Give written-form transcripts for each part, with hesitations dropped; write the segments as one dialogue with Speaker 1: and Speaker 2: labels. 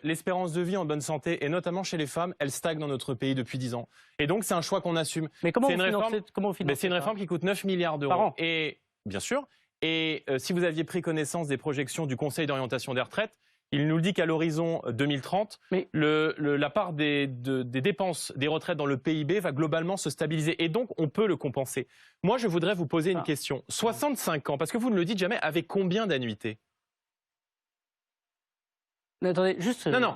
Speaker 1: L'espérance de vie en bonne santé, et notamment chez les femmes, elle stagne dans notre pays depuis 10 ans. Et donc, c'est un choix qu'on assume.
Speaker 2: Mais comment vous financez
Speaker 1: c'est une réforme qui coûte 9 milliards d'euros.
Speaker 2: Par an.
Speaker 1: Et, bien sûr. Et si vous aviez pris connaissance des projections du Conseil d'orientation des retraites, il nous dit qu'à l'horizon 2030, la part des dépenses des retraites dans le PIB va globalement se stabiliser. Et donc, on peut le compenser. Moi, je voudrais vous poser une question. 65 ans, parce que vous ne le dites jamais, avec combien d'annuités?
Speaker 2: Attendez, juste...
Speaker 1: Non.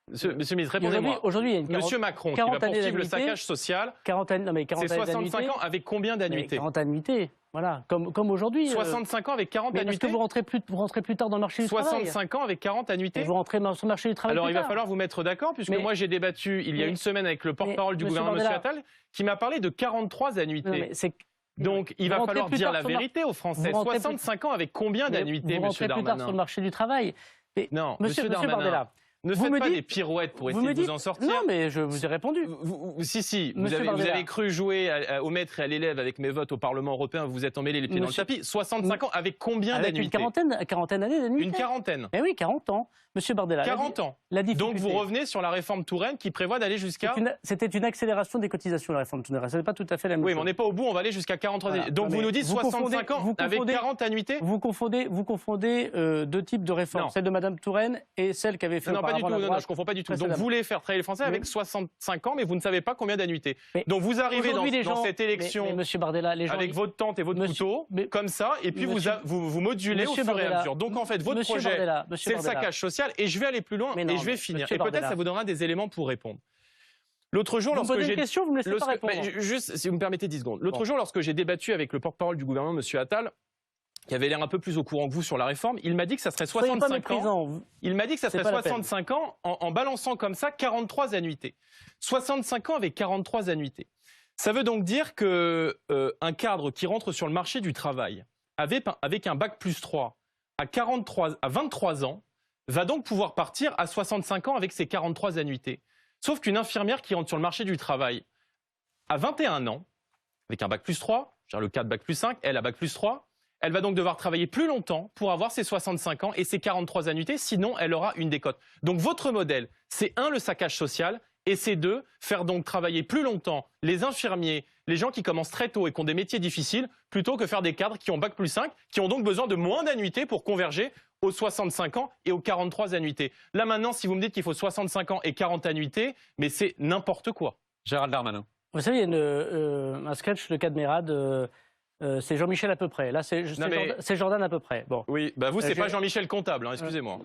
Speaker 1: Monsieur le ministre, répondez-moi.
Speaker 2: Aujourd'hui, il y a une
Speaker 1: Monsieur Macron, qui va poursuivre le saccage social, c'est 65 ans avec combien d'annuités?
Speaker 2: 40 annuités, voilà, comme aujourd'hui.
Speaker 1: 65 ans avec 40 annuités.
Speaker 2: Est-ce que vous rentrez plus tard dans le marché du travail?
Speaker 1: 65 ans avec 40 annuités.
Speaker 2: Et vous rentrez sur le marché du travail.
Speaker 1: Alors il va falloir vous mettre d'accord, puisque moi j'ai débattu il y a une semaine avec le porte-parole du gouvernement, M. Attal, qui m'a parlé de 43 annuités. Donc il va falloir dire la vérité aux Français. 65 ans avec combien d'annuités, M. Darmanin?
Speaker 2: Vous rentrez plus tard sur le marché du travail.
Speaker 1: Non, Monsieur Darmanin. Ne faites pas des pirouettes pour essayer de vous en sortir.
Speaker 2: Non, mais je vous ai répondu.
Speaker 1: Si, vous avez cru jouer au maître et à l'élève avec mes votes au Parlement européen, vous vous êtes emmêlé les pieds dans le tapis. 65 ans, avec combien d'annuités?
Speaker 2: Une quarantaine d'années d'annuités.
Speaker 1: Une quarantaine.
Speaker 2: Eh oui, 40 ans. Monsieur Bardella.
Speaker 1: 40 ans. Donc vous revenez sur la réforme Touraine qui prévoit d'aller jusqu'à...
Speaker 2: C'était une accélération des cotisations, la réforme Touraine. Ce n'est pas tout à fait la même chose.
Speaker 1: Oui, mais on n'est pas au bout, on va aller jusqu'à 43 années. Donc vous nous dites 65 ans avec 40 annuités?
Speaker 2: Vous confondez deux types de réformes. Celle de Mme Touraine et celle qui avait fait auparavant la droite.
Speaker 1: Non, je ne confonds pas du tout. Donc vous voulez faire travailler les Français avec 65 ans, mais vous ne savez pas combien d'annuités. Donc vous arrivez dans cette élection avec votre tente et votre couteau, comme ça, et puis vous modulez au fur et à mesure. Donc en fait, votre projet, c'est le saccage social, et je vais aller plus loin, et je vais finir. Et peut-être ça vous donnera des éléments pour répondre. L'autre jour, lorsque j'ai...
Speaker 2: vous me laissez pas répondre.
Speaker 1: Juste, si vous me permettez 10 secondes. L'autre jour, lorsque j'ai débattu avec le porte-parole du gouvernement, M. Attal, qui avait l'air un peu plus au courant que vous sur la réforme, il m'a dit que ça serait 65 ans. Il m'a dit que ça serait 65 ans en balançant comme ça 43 annuités. 65 ans avec 43 annuités. Ça veut donc dire que un cadre qui rentre sur le marché du travail avec un bac plus 3 à 23 ans va donc pouvoir partir à 65 ans avec ses 43 annuités. Sauf qu'une infirmière qui rentre sur le marché du travail à 21 ans, avec un bac plus 3, je veux dire le cadre bac plus 5, elle a bac plus 3, elle va donc devoir travailler plus longtemps pour avoir ses 65 ans et ses 43 annuités, sinon elle aura une décote. Donc votre modèle, c'est 1, le saccage social, et c'est 2, faire donc travailler plus longtemps les infirmiers, les gens qui commencent très tôt et qui ont des métiers difficiles, plutôt que faire des cadres qui ont bac plus 5, qui ont donc besoin de moins d'annuités pour converger aux 65 ans et aux 43 annuités. Là maintenant, si vous me dites qu'il faut 65 ans et 40 annuités, mais c'est n'importe quoi.
Speaker 3: Gérald Darmanin.
Speaker 2: Vous savez, il y a un sketch, le cas de Mérad, c'est Jean-Michel à peu près. Là, c'est Jordan à peu près. Bon.
Speaker 1: Oui, bah vous, c'est pas Jean-Michel comptable, hein, excusez-moi.